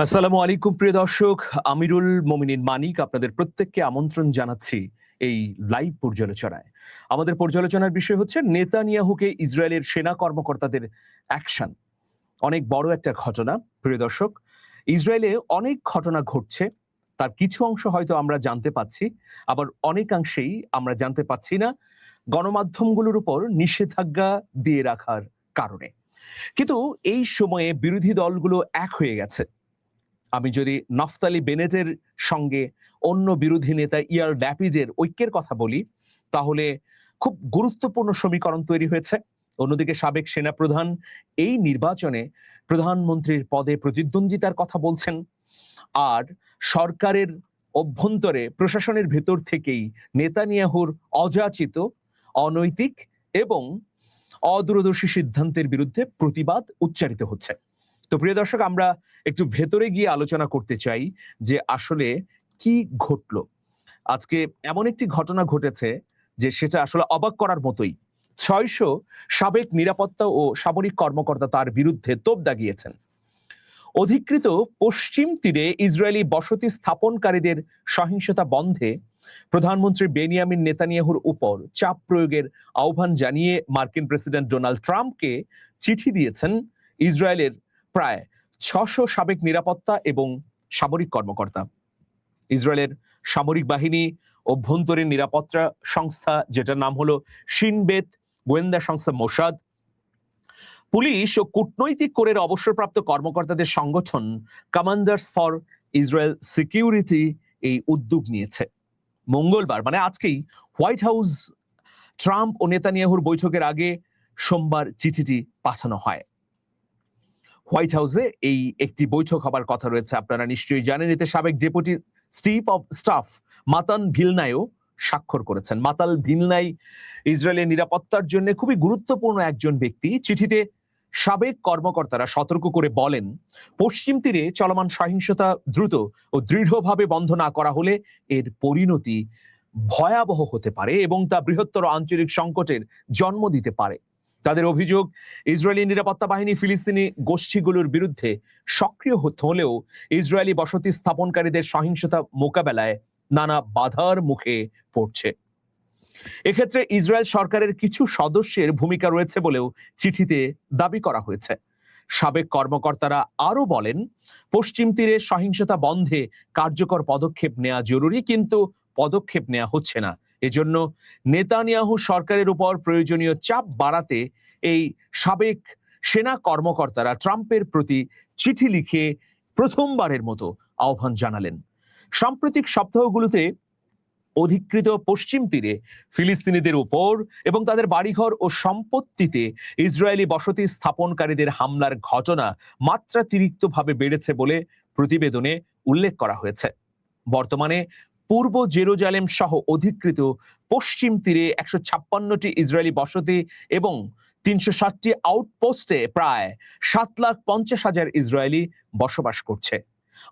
আসসালামু আলাইকুম প্রিয় দর্শক, আমিরুল মোমিনিন মানিক আপনাদের প্রত্যেককে আমন্ত্রণ জানাচ্ছি এই লাইভ পর্যালোচনায়। আমাদের পর্যালোচনার বিষয় হচ্ছে নেতানিয়াহুকে ইসরায়েলের সেনা কর্মকর্তাদের অ্যাকশন। অনেক বড় একটা ঘটনা প্রিয় দর্শক। ইসরায়েলে অনেক ঘটনা ঘটছে, তার কিছু অংশ হয়তো আমরা জানতে পাচ্ছি, আবার অনেকাংশেই আমরা জানতে পাচ্ছি না গণমাধ্যমগুলোর উপর নিষেধাজ্ঞা দিয়ে রাখার কারণে। কিন্তু এই সময়ে বিরোধী দলগুলো এক হয়ে গেছে। আমি যদি নাফতালি বেনেটের সঙ্গে অন্য বিরোধী নেতা ইয়ার ল্যাপিডের ঐক্যের কথা বলি, তাহলে খুব গুরুত্বপূর্ণ সমীকরণ তৈরি হয়েছে। অন্যদিকে সাবেক সেনাপ্রধান এই নির্বাচনে প্রধানমন্ত্রীর পদে প্রতিদ্বন্দ্বিতার কথা বলছেন। আর সরকারের অভ্যন্তরে প্রশাসনের ভেতর থেকেই নেতানিয়াহুর অযাচিত, অনৈতিক এবং অদূরদর্শী সিদ্ধান্তের বিরুদ্ধে প্রতিবাদ উচ্চারিত হচ্ছে। তো প্রিয় দর্শক, আমরা একটু ভেতরে গিয়ে আলোচনা করতে চাই যে আসলে কি ঘটলো। আজকে এমন একটি ঘটনা ঘটেছে যে সেটা আসলে অবাক করার মতোই। 600 সাবেক নিরাপত্তা ও সামরিক কর্মকর্তা তার বিরুদ্ধে তোপ দাগিয়েছেন। অধিকৃত পশ্চিম তীরে ইসরায়েলি বসতি স্থাপনকারীদের সহিংসতা বন্ধে প্রধানমন্ত্রী বেনিয়ামিন নেতানিয়াহুর উপর চাপ প্রয়োগের আহ্বান জানিয়ে মার্কিন প্রেসিডেন্ট ডোনাল্ড ট্রাম্পকে চিঠি দিয়েছেন ইসরায়েলের প্রায় 600 সাবেক নিরাপত্তা এবং সামরিক কর্মকর্তা। ইসরায়েলের সামরিক বাহিনী, অভ্যন্তরীণ নিরাপত্তা সংস্থা যেটার নাম হলো শিন বেত, গোয়েন্দা সংস্থা মোসাদ, পুলিশ ও কূটনৈতিক কোরের অবসরপ্রাপ্ত কর্মকর্তাদের সংগঠন কমান্ডার্স ফর ইসরায়েল সিকিউরিটি এই উদ্যোগ নিয়েছে। মঙ্গলবার মানে আজকেই হোয়াইট হাউস ট্রাম্প ও নেতানিয়াহুর বৈঠকের আগে সোমবার চিঠিটি পাঠানো হয়। হোয়াইট হাউসে এই একটি বৈঠক হবার কথা রয়েছে, আপনারা নিশ্চয়ই জানেন। এতে সাবেক ডেপুটি চিফ অফ স্টাফ মাতান ভিলনাইও স্বাক্ষর করেছেন। মাতাল ভিলনাই ইসরায়েলের নিরাপত্তার জন্য খুবই গুরুত্বপূর্ণ একজন ব্যক্তি। চিঠিতে সাবেক কর্মকর্তারা সতর্ক করে বলেন, পশ্চিম তীরে চলমান সহিংসতা দ্রুত ও দৃঢ়ভাবে বন্ধ না করা হলে এর পরিণতি ভয়াবহ হতে পারে এবং তা বৃহত্তর আঞ্চলিক সংকটের জন্ম দিতে পারে। তাদের অভিযোগ, ইসরায়েলি নিরাপত্তা বাহিনী ফিলিস্তিনি গোষ্ঠীগুলোর বিরুদ্ধে সক্রিয় হলেও ইসরায়েলি বসতি স্থাপনকারীদের সহিংসতা মোকাবেলায় নানা বাধার মুখে পড়ছে। এক্ষেত্রে ইসরায়েল সরকারের কিছু সদস্যের ভূমিকা রয়েছে বলেও চিঠিতে দাবি করা হয়েছে। সাবেক কর্মকর্তারা আরো বলেন, পশ্চিম তীরে সহিংসতা বন্ধে কার্যকর পদক্ষেপ নেওয়া জরুরি, কিন্তু পদক্ষেপ নেওয়া হচ্ছে না। এজন্য নেতানিয়াহু সরকারের উপর প্রয়োজনীয় চাপ বাড়াতে এই সাবেক সেনা কর্মকর্তারা ট্রাম্পের প্রতি চিঠি লিখে প্রথমবারের মতো আহ্বান জানালেন। সাম্প্রতিক সপ্তাহগুলোতে অধিকৃত পশ্চিম তীরে ফিলিস্তিনিদের উপর এবং তাদের বাড়িঘর ও সম্পত্তিতে ইসরায়েলি বসতি স্থাপনকারীদের হামলার ঘটনা মাত্রাতিরিক্তভাবে বেড়েছে বলে প্রতিবেদনে উল্লেখ করা হয়েছে। বর্তমানে পূর্ব জেরুজালেম সহ অধিকৃত পশ্চিম তীরে 156টি ইসরায়েলি বসতি এবং 360টি আউটপোস্টে প্রায় 7,50,000 ইসরায়েলি বসবাস করছে।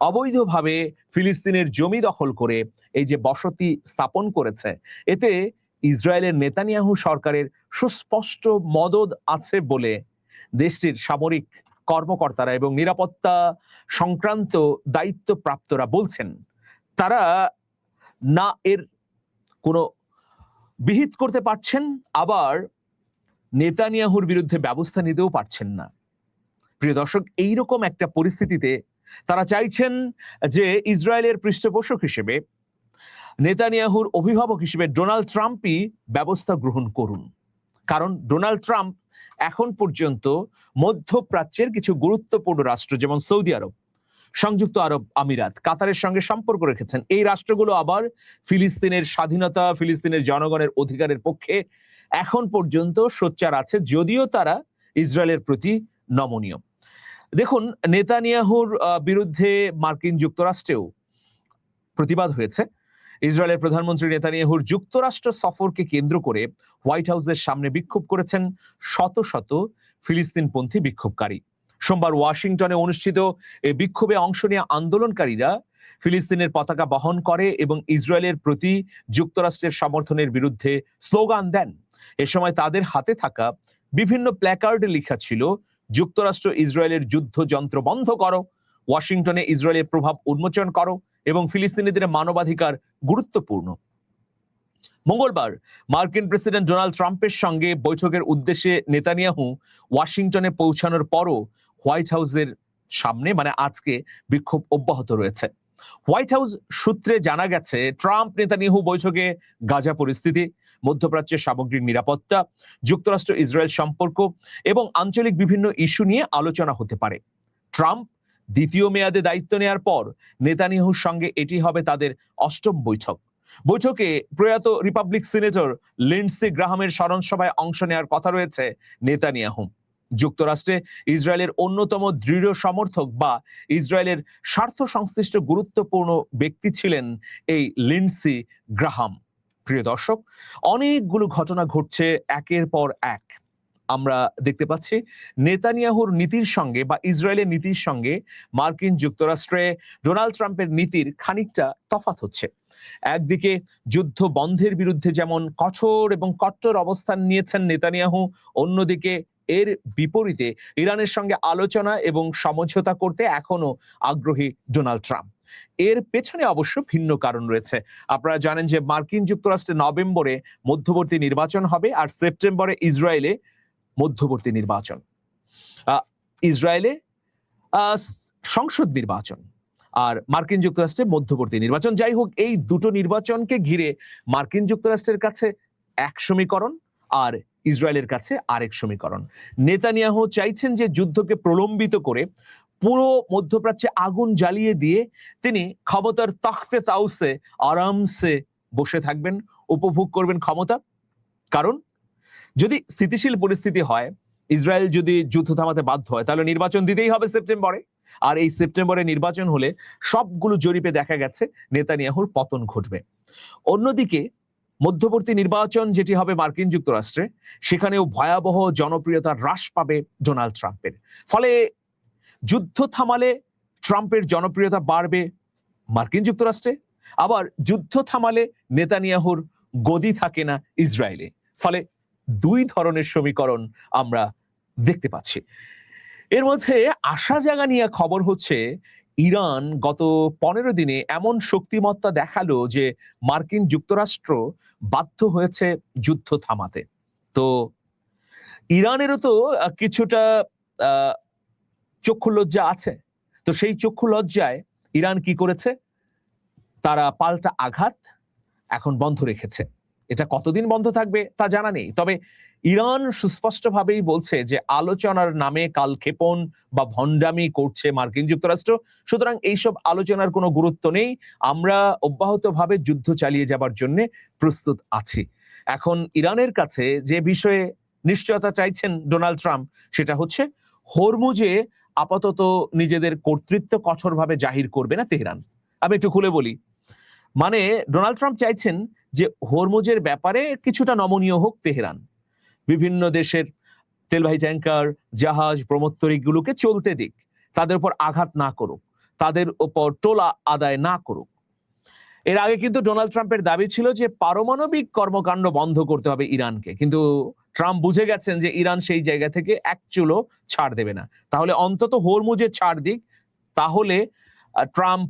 অবৈধভাবে ফিলিস্তিনের জমি দখল করে এই যে বসতি স্থাপন করেছে, এতে ইসরায়েলের নেতানিয়াহু সরকারের সুস্পষ্ট মদদ আছে বলে দেশটির সামরিক কর্মকর্তারা এবং নিরাপত্তা সংক্রান্ত দায়িত্বপ্রাপ্তরা বলছেন। তারা না এর কোনো বিহিত করতে পারছেন, আবার নেতানিয়াহুর বিরুদ্ধে ব্যবস্থা নিতেও পারছেন না। প্রিয় দর্শক, এইরকম একটা পরিস্থিতিতে তারা চাইছেন যে ইসরায়েলের পৃষ্ঠপোষক হিসেবে, নেতানিয়াহুর অভিভাবক হিসেবে ডোনাল্ড ট্রাম্পই ব্যবস্থা গ্রহণ করুন। কারণ ডোনাল্ড ট্রাম্প এখন পর্যন্ত মধ্যপ্রাচ্যের কিছু গুরুত্বপূর্ণ রাষ্ট্র যেমন সৌদি আরব, সংযুক্ত আরব আমিরাত, কাতারের সঙ্গে সম্পর্ক রেখেছেন। এই রাষ্ট্রগুলো আবার ফিলিস্তিনের স্বাধীনতা, ফিলিস্তিনের জনগণের অধিকারের পক্ষে এখন পর্যন্ত সোচ্চার আছে, যদিও তারা ইসরায়েলের প্রতি নমনীয়। দেখুন, নেতানিয়াহুর বিরুদ্ধে মার্কিন যুক্তরাষ্ট্রেও প্রতিবাদ হয়েছে। ইসরায়েলের প্রধানমন্ত্রী নেতানিয়াহুর যুক্তরাষ্ট্র সফরকে কেন্দ্র করে হোয়াইট হাউসের সামনে বিক্ষোভ করেছেন শত শত ফিলিস্তিনপন্থী বিক্ষোভকারী। সোমবার ওয়াশিংটনে অনুষ্ঠিত এই বিক্ষোভে অংশ নিয়ে আন্দোলনকারীরা ফিলিস্তিনের পতাকা বহন করে এবং ইসরায়েলের প্রতি যুক্তরাষ্ট্রের সমর্থনের বিরুদ্ধে স্লোগান দেন। এ সময় তাদের হাতে থাকা বিভিন্ন প্ল্যাকার্ডে লেখা ছিল, যুক্তরাষ্ট্র ইসরায়েলের যুদ্ধযন্ত্র বন্ধ করো, ওয়াশিংটনে ইসরায়েলের প্রভাব উন্মোচন করো এবং ফিলিস্তিনিদের মানবাধিকার গুরুত্বপূর্ণ। মঙ্গলবার মার্কিন প্রেসিডেন্ট ডোনাল্ড ট্রাম্পের সঙ্গে বৈঠকের উদ্দেশ্যে নেতানিয়াহু ওয়াশিংটনে পৌঁছানোর পরও হোয়াইট হাউসের সামনে মানে আজকে বিক্ষোভ অব্যাহত রয়েছে। হোয়াইট হাউস সূত্রে জানা গেছে, ট্রাম্প নেতানিয়াহু বৈঠকে গাজা পরিস্থিতি, মধ্যপ্রাচ্যের সামগ্রিক নিরাপত্তা, যুক্তরাষ্ট্র ইসরায়েল সম্পর্ক এবং আঞ্চলিক বিভিন্ন ইস্যু নিয়ে আলোচনা হতে পারে। ট্রাম্প দ্বিতীয় মেয়াদে দায়িত্ব নেওয়ার পর নেতানিয়াহুর সঙ্গে এটি হবে তাদের 8ম বৈঠক। বৈঠকে প্রয়াত রিপাবলিক সিনেটর লিন্ডসি গ্রাহামের স্মরণ সভায় অংশ নেওয়ার কথা রয়েছে নেতানিয়াহু। যুক্তরাষ্ট্রে ইসরায়েলের অন্যতম দৃঢ় সমর্থক বা ইসরায়েলের স্বার্থ সংশ্লিষ্ট গুরুত্বপূর্ণ ব্যক্তি ছিলেন এই লিন্ডসি গ্রাহাম। প্রিয় দর্শক, অনেকগুলো ঘটনা ঘটছে একের পর এক। আমরা দেখতে পাচ্ছি নেতানিয়াহুর নীতির সঙ্গে বা ইসরায়েলের নীতির সঙ্গে মার্কিন যুক্তরাষ্ট্রে ডোনাল্ড ট্রাম্পের নীতির খানিকটা তফাৎ হচ্ছে। একদিকে যুদ্ধ বন্ধের বিরুদ্ধে যেমন কঠোর এবং কট্টর অবস্থান নিয়েছেন নেতানিয়াহু, অন্যদিকে এর বিপরীতে ইরানের সঙ্গে আলোচনা এবং সমঝোতা করতে এখনো আগ্রহী ডোনাল্ড ট্রাম্প। এর পেছনে অবশ্য ভিন্ন কারণ রয়েছে। আপনারা জানেন যে মার্কিন যুক্তরাষ্ট্রে নভেম্বরে মধ্যবর্তী নির্বাচন হবে আর সেপ্টেম্বরে ইসরায়েলে মধ্যবর্তী নির্বাচন, ইসরায়েলে সংসদ নির্বাচন আর মার্কিন যুক্তরাষ্ট্রে মধ্যবর্তী নির্বাচন। যাই হোক, এই দুটো নির্বাচনকে ঘিরে মার্কিন যুক্তরাষ্ট্রের কাছে এক সমীকরণ আর ইসরায়েলের কাছে আরেক সমীকরণ। নেতানিয়াহু চাইছেন যে যুদ্ধকে প্রলম্বিত করে পুরো মধ্যপ্রাচ্যে আগুন জ্বালিয়ে দিয়ে তিনি ক্ষমতার তখতে তাউসে আরামসে বসে থাকবেন, উপভোগ করবেন ক্ষমতা। কারণ যদি স্থিতিশীল পরিস্থিতি হয়, ইসরায়েল যদি যুদ্ধ থামাতে বাধ্য হয়, তাহলে নির্বাচন দিতেই হবে সেপ্টেম্বরে। আর এই সেপ্টেম্বরে নির্বাচন হলে সবগুলো জরিপে দেখা গেছে নেতানিয়াহুর পতন ঘটবে। অন্যদিকে মধ্যবর্তী নির্বাচন যেটি হবে মার্কিন যুক্তরাষ্ট্রে, সেখানেও ভয়াবহ জনপ্রিয়তা হ্রাস পাবে ডোনাল্ড ট্রাম্পের। ফলে যুদ্ধ থামালে ট্রাম্পের জনপ্রিয়তা বাড়বে মার্কিন যুক্তরাষ্ট্রে, আবার যুদ্ধ থামালে নেতানিয়াহুর গদি থাকে না ইসরায়েলে। ফলে দুই ধরনের সমীকরণ আমরা দেখতে পাচ্ছি। এর মধ্যে আশা জাগা নিয়ে খবর হচ্ছে, ইরান গত 15 দিনে এমন শক্তিমত্তা দেখালো যে মার্কিন যুক্তরাষ্ট্র বাধ্য হয়েছে যুদ্ধ থামাতে। তো ইরানেরও তো কিছুটা চক্ষু লজ্জা আছে। তো সেই চক্ষু লজ্জায় ইরান কি করেছে, তারা পাল্টা আঘাত এখন বন্ধ রেখেছে। এটা কতদিন বন্ধ থাকবে তা জানা নেই, তবে ইরান সুস্পষ্টভাবেই বলছে যে আলোচনার নামে কালক্ষেপণ বা ভণ্ডামি করছে মার্কিন যুক্তরাষ্ট্র। সুতরাং এইসব আলোচনার কোনো গুরুত্ব নেই, আমরা অব্যাহতভাবে যুদ্ধ চালিয়ে যাবার জন্য প্রস্তুত আছি। এখন ইরানের কাছে যে বিষয়ে নিশ্চয়তা চাইছেন ডোনাল্ড ট্রাম্প, সেটা হচ্ছে হরমুজে আপাতত নিজেদের কর্তৃত্ব কঠোরভাবে জাহির করবে না তেহরান। আমি একটু খুলে বলি, মানে ডোনাল্ড ট্রাম্প চাইছেন যে হরমুজের ব্যাপারে কিছুটা নমনীয় হোক তেহরান, বিভিন্ন দেশের তেলবাহী ট্যাঙ্কার, জাহাজ, ব্রহ্মোত্তরিকগুলোকে চলতে দিক, তাদের উপর আঘাত না করুক, তাদের উপর টোলা আদায় না করুক। এর আগে কিন্তু ডোনাল্ড ট্রাম্পের দাবি ছিল যে পারমাণবিক কর্মকাণ্ড বন্ধ করতে হবে ইরানকে, কিন্তু ট্রাম্প বুঝে গেছেন যে ইরান সেই জায়গা থেকে এক চুলো ছাড় দেবে না। তাহলে অন্তত হরমুজে ছাড় দিক, তাহলে ট্রাম্প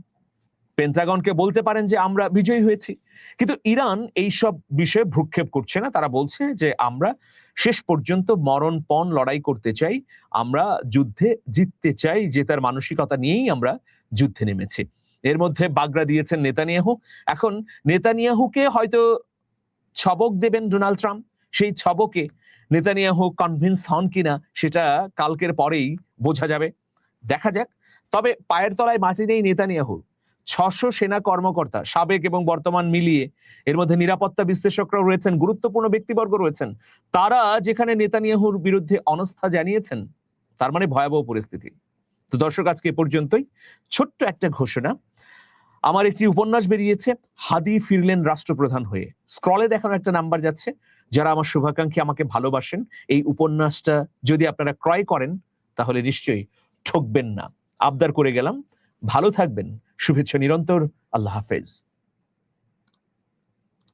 পেন্টাগনকে বলতে পারেন যে আমরা বিজয়ী হয়েছি। কিন্তু ইরান এইসব বিষয়ে ভ্রুক্ষেপ করছে না, তারা বলছে যে আমরা শেষ পর্যন্ত মরণপণ লড়াই করতে চাই, আমরা যুদ্ধে জিততে চাই, জেতার মানসিকতা নিয়েই আমরা যুদ্ধে নেমেছি। এর মধ্যে বাগড়া দিয়েছেন নেতানিয়াহু। এখন নেতানিয়াহুকে হয়তো ছবক দেবেন ডোনাল্ড ট্রাম্প, সেই ছবকে নেতানিয়াহু কনভিন্স হন কিনা সেটা কালকের পরেই বোঝা যাবে, দেখা যাক। তবে পায়ের তলায় মাটি নেই নেতানিয়াহু। 600 সেনা কর্মকর্তা সাবেক এবং বর্তমান মিলিয়ে, এর মধ্যে নিরাপত্তা বিশ্লেষকরাও রয়েছেন, গুরুত্বপূর্ণ ব্যক্তিবর্গ রয়েছেন, তারা যেখানে নেতানিয়াহুর বিরুদ্ধে অনাস্থা জানিয়েছেন, তার মানে ভয়াবহ পরিস্থিতি। তো দর্শক, আজকে এ পর্যন্তই। ছোট্ট একটা ঘোষণা, আমার একটি উপন্যাস বেরিয়েছে, হাদি ফিরলেন রাষ্ট্রপ্রধান হয়ে। স্ক্রলে দেখানো একটা নাম্বার যাচ্ছে, যারা আমার শুভাকাঙ্ক্ষী, আমাকে ভালোবাসেন, এই উপন্যাসটা যদি আপনারা ক্রয় করেন তাহলে নিশ্চয়ই ঠকবেন না। আবদার করে গেলাম, ভালো থাকবেন, শুভেচ্ছা নিরন্তর, আল্লাহ হাফেজ।